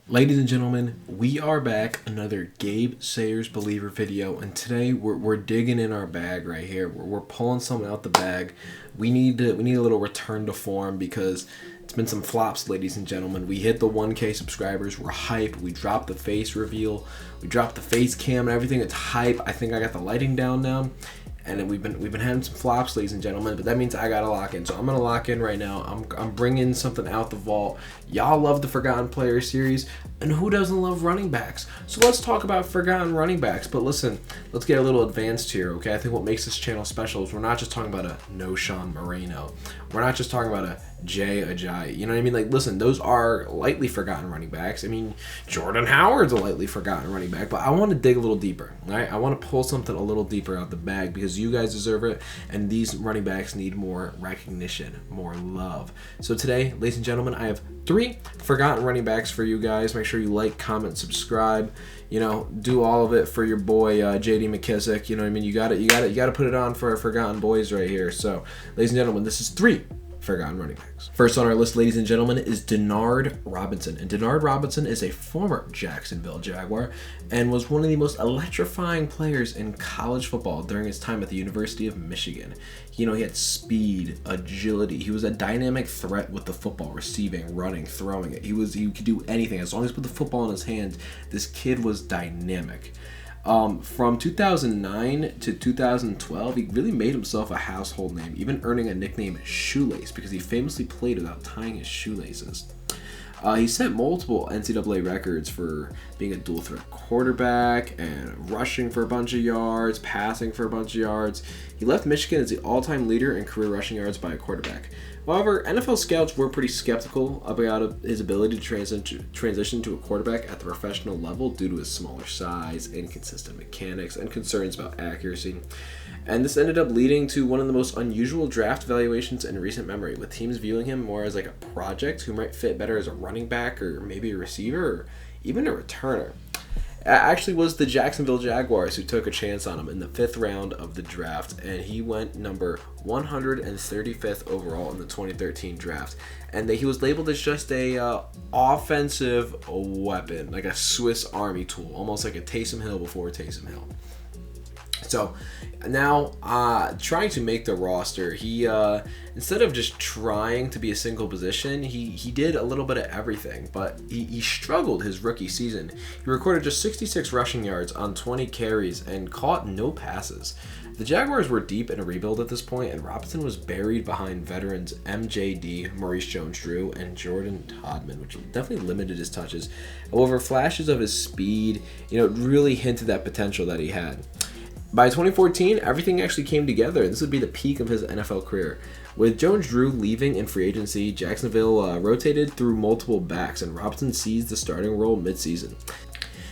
Ladies and gentlemen, we are back. Another Gabe Sayers Believer video, and today we're digging in our bag right here. We're pulling something out the bag. We need a little return to form because it's been some flops, ladies and gentlemen. We hit the 1K subscribers. We're hyped. We dropped the face reveal. We dropped the face cam and everything. It's hype. I think I got the lighting down now. And then we've been having some flops, ladies and gentlemen, but that means I gotta lock in. So I'm gonna lock in right now. I'm bringing something out the vault. Y'all love the Forgotten Player series, and who doesn't love running backs? So let's talk about forgotten running backs. But listen, let's get a little advanced here, okay? I think what makes this channel special is we're not just talking about a no Sean Moreno. We're not just talking about a Jay Ajayi. You know what I mean? Like, listen, those are lightly forgotten running backs. I mean, Jordan Howard's a lightly forgotten running back, but I want to dig a little deeper, all right? I want to pull something a little deeper out the bag because you guys deserve it, and these running backs need more recognition, more love. So today, ladies and gentlemen, I have 3 forgotten running backs for you guys. Make sure you like, comment, subscribe. You know, do all of it for your boy JD McKissic. You know what I mean? You got to put it on for our forgotten boys right here. So, ladies and gentlemen, this is 3 forgotten running backs. First on our list, ladies and gentlemen, is Dinard Robinson. And Dinard Robinson is a former Jacksonville Jaguar and was one of the most electrifying players in college football during his time at the University of Michigan. You know, he had speed, agility. He was a dynamic threat with the football, receiving, running, throwing it. He could do anything. As long as he put the football in his hands, this kid was dynamic. From 2009 to 2012, he really made himself a household name, even earning a nickname Shoelace because he famously played without tying his shoelaces. He set multiple NCAA records for being a dual threat quarterback and rushing for a bunch of yards, passing for a bunch of yards. He left Michigan as the all-time leader in career rushing yards by a quarterback. However, NFL scouts were pretty skeptical about his ability to transition to a quarterback at the professional level due to his smaller size, inconsistent mechanics, and concerns about accuracy. And this ended up leading to one of the most unusual draft valuations in recent memory, with teams viewing him more as like a project who might fit better as a running back or maybe a receiver or even a returner. It actually was the Jacksonville Jaguars who took a chance on him in the 5th round of the draft, and he went number 135th overall in the 2013 draft. And he was labeled as just a offensive weapon, like a Swiss Army tool, almost like a Taysom Hill before Taysom Hill. So now, trying to make the roster, he instead of just trying to be a single position, he did a little bit of everything, but he struggled his rookie season. He recorded just 66 rushing yards on 20 carries and caught no passes. The Jaguars were deep in a rebuild at this point, and Robinson was buried behind veterans MJD, Maurice Jones-Drew, and Jordan Todman, which definitely limited his touches. However, flashes of his speed, really hinted that potential that he had. By 2014, everything actually came together. This would be the peak of his NFL career. With Jones-Drew leaving in free agency, Jacksonville rotated through multiple backs, and Robinson seized the starting role midseason.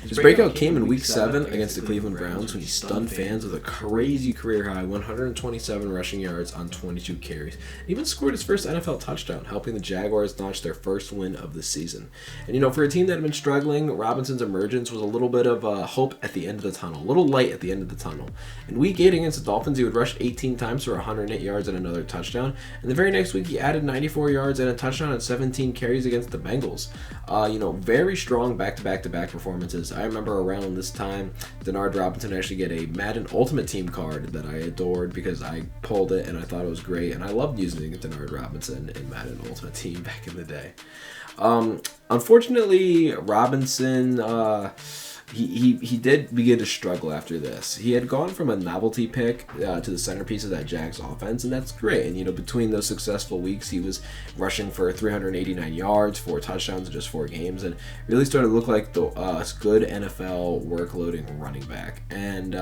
His breakout came in Week 7 against the Cleveland Browns when he stunned fans with a crazy career-high 127 rushing yards on 22 carries. He even scored his first NFL touchdown, helping the Jaguars notch their first win of the season. And for a team that had been struggling, Robinson's emergence was a little bit of hope at the end of the tunnel, a little light at the end of the tunnel. In Week 8 against the Dolphins, he would rush 18 times for 108 yards and another touchdown. And the very next week, he added 94 yards and a touchdown at 17 carries against the Bengals. Very strong back-to-back-to-back performances. I remember around this time, Dinard Robinson actually get a Madden Ultimate Team card that I adored because I pulled it and I thought it was great, and I loved using Dinard Robinson in Madden Ultimate Team back in the day. Unfortunately, Robinson, he did begin to struggle after this. He had gone from a novelty pick to the centerpiece of that Jags offense, and that's great. And between those successful weeks, he was rushing for 389 yards, 4 touchdowns in just 4 games, and really started to look like the good NFL workloading running back. And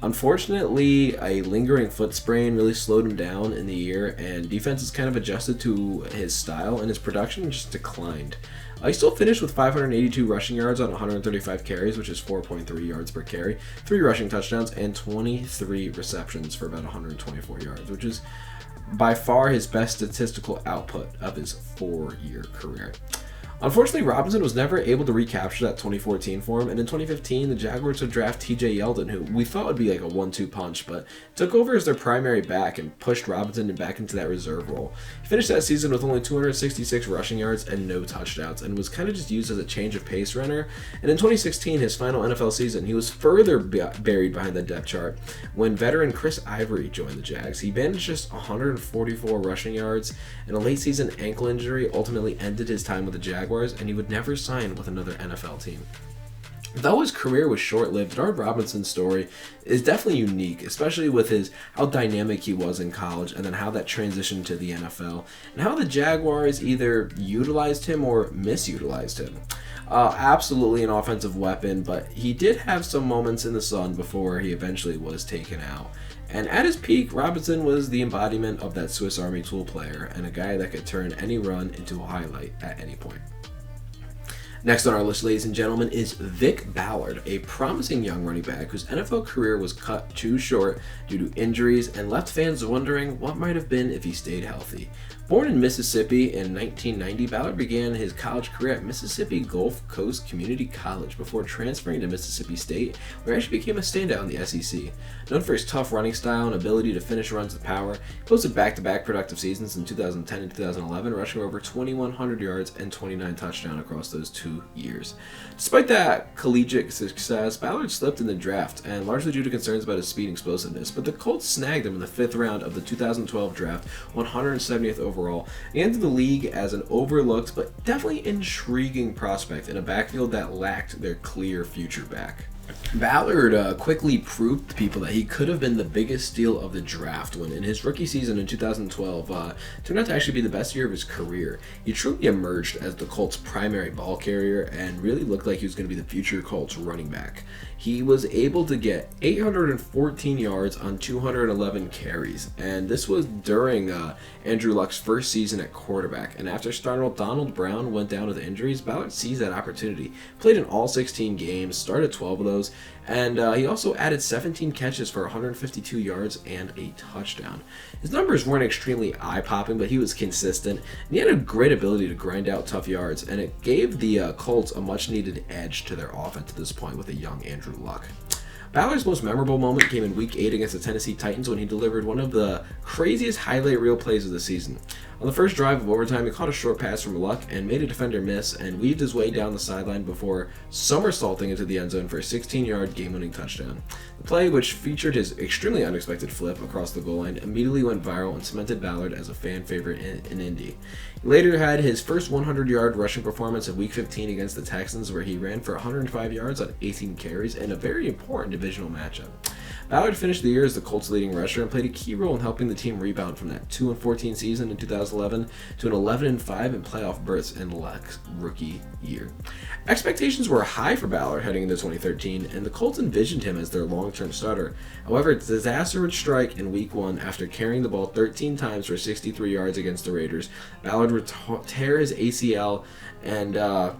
unfortunately, a lingering foot sprain really slowed him down in the year, and defenses kind of adjusted to his style, and his production just declined. He still finished with 582 rushing yards on 135 carries, which is 4.3 yards per carry, 3 rushing touchdowns, and 23 receptions for about 124 yards, which is by far his best statistical output of his 4-year career. Unfortunately, Robinson was never able to recapture that 2014 form, and in 2015, the Jaguars would draft TJ Yeldon, who we thought would be like a 1-2 punch, but took over as their primary back and pushed Robinson back into that reserve role. He finished that season with only 266 rushing yards and no touchdowns, and was kind of just used as a change of pace runner. And in 2016, his final NFL season, he was further buried behind the depth chart when veteran Chris Ivory joined the Jags. He managed just 144 rushing yards, and a late season ankle injury ultimately ended his time with the Jaguars, and he would never sign with another NFL team. Though his career was short-lived, Dinard Robinson's story is definitely unique, especially with how dynamic he was in college and then how that transitioned to the NFL, and how the Jaguars either utilized him or misutilized him. Absolutely an offensive weapon, but he did have some moments in the sun before he eventually was taken out. And at his peak, Robinson was the embodiment of that Swiss Army tool player and a guy that could turn any run into a highlight at any point. Next on our list, ladies and gentlemen, is Vic Ballard, a promising young running back whose NFL career was cut too short due to injuries and left fans wondering what might have been if he stayed healthy. Born in Mississippi in 1990, Ballard began his college career at Mississippi Gulf Coast Community College before transferring to Mississippi State, where he actually became a standout in the SEC. Known for his tough running style and ability to finish runs with power, he posted back-to-back productive seasons in 2010 and 2011, rushing over 2,100 yards and 29 touchdowns across those 2 years. Despite that collegiate success, Ballard slipped in the draft, and largely due to concerns about his speed and explosiveness, but the Colts snagged him in the 5th round of the 2012 draft, 170th overall. He entered the league as an overlooked but definitely intriguing prospect in a backfield that lacked their clear future back. Ballard quickly proved to people that he could have been the biggest steal of the draft when in his rookie season in 2012 turned out to actually be the best year of his career. He truly emerged as the Colts' primary ball carrier and really looked like he was going to be the future Colts running back. He was able to get 814 yards on 211 carries, and this was during Andrew Luck's first season at quarterback. And after starter Donald Brown went down with injuries, Ballard seized that opportunity, played in all 16 games, started 12 of those, and he also added 17 catches for 152 yards and a touchdown. His numbers weren't extremely eye-popping, but he was consistent, and he had a great ability to grind out tough yards, and it gave the Colts a much-needed edge to their offense at this point with a young Andrew Luck. Ballard's most memorable moment came in Week 8 against the Tennessee Titans when he delivered one of the craziest highlight reel plays of the season. On the first drive of overtime, he caught a short pass from Luck and made a defender miss and weaved his way down the sideline before somersaulting into the end zone for a 16-yard game-winning touchdown. The play, which featured his extremely unexpected flip across the goal line, immediately went viral and cemented Ballard as a fan favorite in Indy. He later had his first 100-yard rushing performance in Week 15 against the Texans, where he ran for 105 yards on 18 carries in a very important divisional matchup. Ballard finished the year as the Colts' leading rusher and played a key role in helping the team rebound from that 2-14 season in 2011 to an 11-5 and playoff berths in Luck's rookie year. Expectations were high for Ballard heading into 2013, and the Colts envisioned him as their long-term starter. However, disaster would strike in Week 1 after carrying the ball 13 times for 63 yards against the Raiders. Ballard would tear his ACL, and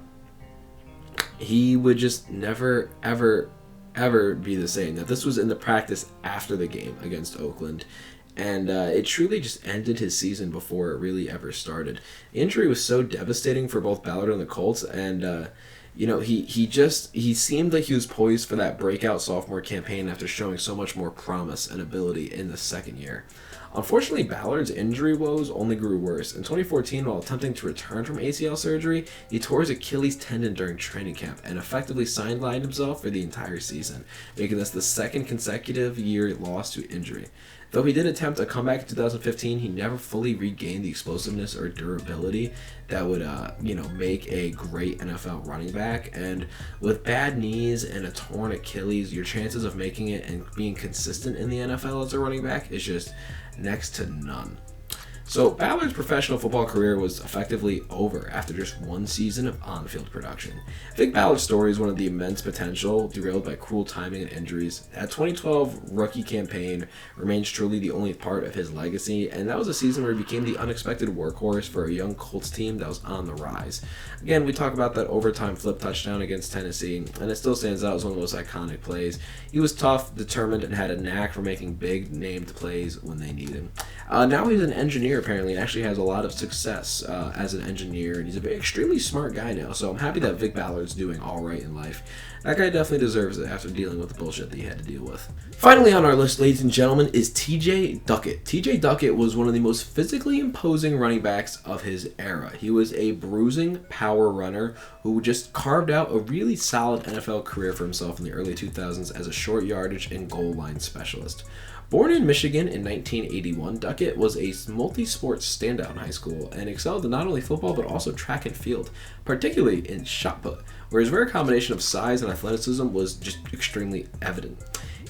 he would just never, ever be the same. Now, this was in the practice after the game against Oakland, and it truly just ended his season before it really ever started. The injury was so devastating for both Ballard and the Colts, and he seemed like he was poised for that breakout sophomore campaign after showing so much more promise and ability in the second year. Unfortunately, Ballard's injury woes only grew worse. In 2014, while attempting to return from ACL surgery, he tore his Achilles tendon during training camp and effectively sidelined himself for the entire season, making this the second consecutive year lost to injury. Though he did attempt a comeback in 2015, he never fully regained the explosiveness or durability that would, make a great NFL running back. And with bad knees and a torn Achilles, your chances of making it and being consistent in the NFL as a running back is just next to none. So Ballard's professional football career was effectively over after just one season of on-field production. Vic Ballard's story is one of the immense potential derailed by cruel timing and injuries. That 2012 rookie campaign remains truly the only part of his legacy, and that was a season where he became the unexpected workhorse for a young Colts team that was on the rise. Again, we talk about that overtime flip touchdown against Tennessee, and it still stands out as one of the most iconic plays. He was tough, determined, and had a knack for making big-named plays when they needed him. Now he's an engineer engineer apparently, and actually has a lot of success as an engineer, and he's a very extremely smart guy now. So I'm happy that Vic Ballard's doing all right in life. That guy definitely deserves it after dealing with the bullshit that he had to deal with. Finally on our list, ladies and gentlemen, is TJ Duckett. TJ Duckett was one of the most physically imposing running backs of his era. He was a bruising power runner who just carved out a really solid NFL career for himself in the early 2000s as a short yardage and goal line specialist. Born in Michigan in 1981, Duckett was a multi-sport standout in high school and excelled in not only football but also track and field, particularly in shot put, where his rare combination of size and athleticism was just extremely evident.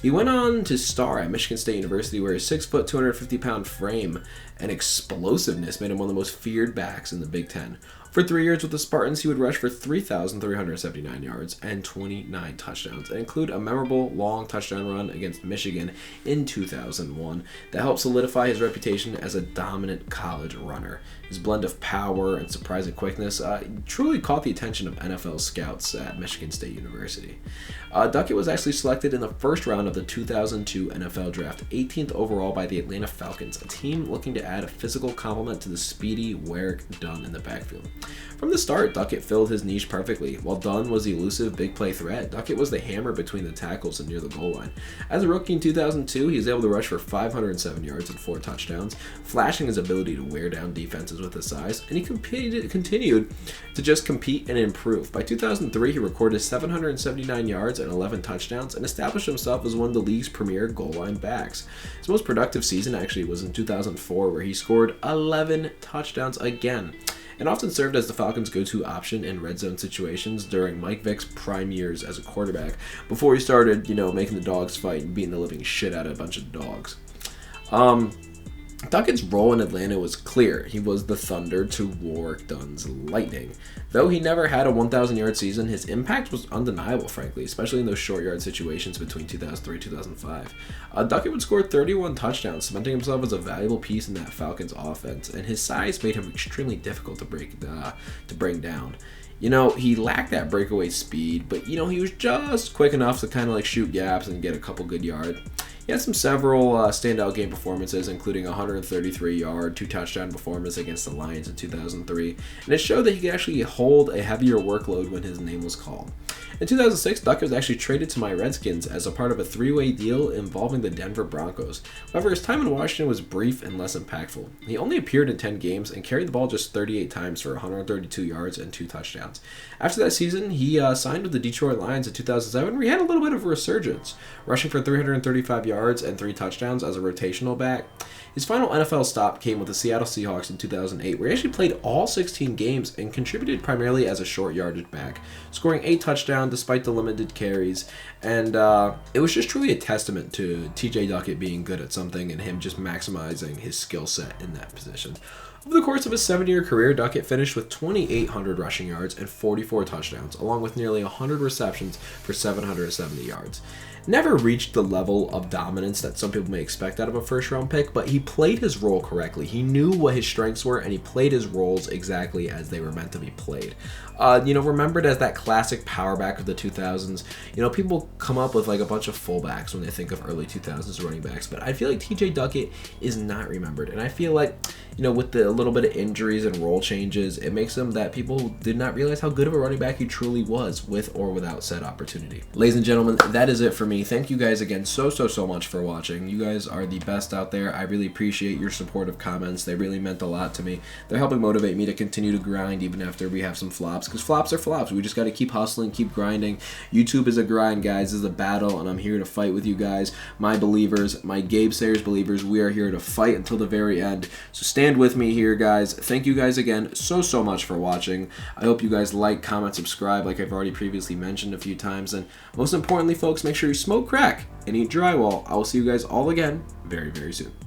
He went on to star at Michigan State University, where his 6 foot, 250-pound frame and explosiveness made him one of the most feared backs in the Big Ten. For 3 years with the Spartans, he would rush for 3,379 yards and 29 touchdowns, and include a memorable long touchdown run against Michigan in 2001 that helped solidify his reputation as a dominant college runner. His blend of power and surprising quickness truly caught the attention of NFL scouts at Michigan State University. Duckett was actually selected in the first round of the 2002 NFL Draft, 18th overall by the Atlanta Falcons, a team looking to add a physical complement to the speedy Warrick Dunn in the backfield. From the start, Duckett filled his niche perfectly. While Dunn was the elusive big play threat, Duckett was the hammer between the tackles and near the goal line. As a rookie in 2002, he was able to rush for 507 yards and 4 touchdowns, flashing his ability to wear down defenses with his size, and he continued to just compete and improve. By 2003, he recorded 779 yards and 11 touchdowns and established himself as one of the league's premier goal line backs. His most productive season actually was in 2004, where he scored 11 touchdowns again, and often served as the Falcons' go-to option in red zone situations during Mike Vick's prime years as a quarterback, before he started, making the dogs fight and beating the living shit out of a bunch of dogs. Duckett's role in Atlanta was clear. He was the thunder to Warrick Dunn's lightning. Though he never had a 1,000-yard season, his impact was undeniable, frankly, especially in those short-yard situations between 2003 and 2005. Duckett would score 31 touchdowns, cementing himself as a valuable piece in that Falcons offense, and his size made him extremely difficult to bring down. He lacked that breakaway speed, but, he was just quick enough to kind of shoot gaps and get a couple good yards. He had several standout game performances, including a 133-yard, 2-touchdown performance against the Lions in 2003, and it showed that he could actually hold a heavier workload when his name was called. In 2006, Duckett was actually traded to my Redskins as a part of a 3-way deal involving the Denver Broncos. However, his time in Washington was brief and less impactful. He only appeared in 10 games and carried the ball just 38 times for 132 yards and 2 touchdowns. After that season, he signed with the Detroit Lions in 2007, where he had a little bit of a resurgence, rushing for 335 yards and 3 touchdowns as a rotational back. His final NFL stop came with the Seattle Seahawks in 2008, where he actually played all 16 games and contributed primarily as a short yardage back, scoring 8 touchdowns despite the limited carries. And it was just truly a testament to TJ Duckett being good at something and him just maximizing his skill set in that position. Over the course of his 7-year career, Duckett finished with 2,800 rushing yards and 44 touchdowns, along with nearly 100 receptions for 770 yards. Never reached the level of dominance that some people may expect out of a first-round pick, but he played his role correctly. He knew what his strengths were, and he played his roles exactly as they were meant to be played. Remembered as that classic power back of the 2000s. People come up with a bunch of fullbacks when they think of early 2000s running backs, but I feel like TJ Duckett is not remembered, and I feel like with the little bit of injuries and role changes, it makes him that people did not realize how good of a running back he truly was with or without said opportunity. Ladies and gentlemen, that is it for me. Thank you guys again so much for watching. You guys are the best out there. I really appreciate your supportive comments. They really meant a lot to me. They're helping motivate me to continue to grind even after we have some flops, because flops are flops. We just got to keep hustling, keep grinding. YouTube is a grind, guys. This is a battle, and I'm here to fight with you guys, my believers, my Gabe Sayers believers. We are here to fight until the very end. So stand with me here, guys. Thank you guys again so much for watching. I hope you guys like, comment, subscribe like I've already previously mentioned a few times, and most importantly, folks, make sure you smoke crack and eat drywall. I will see you guys all again very soon.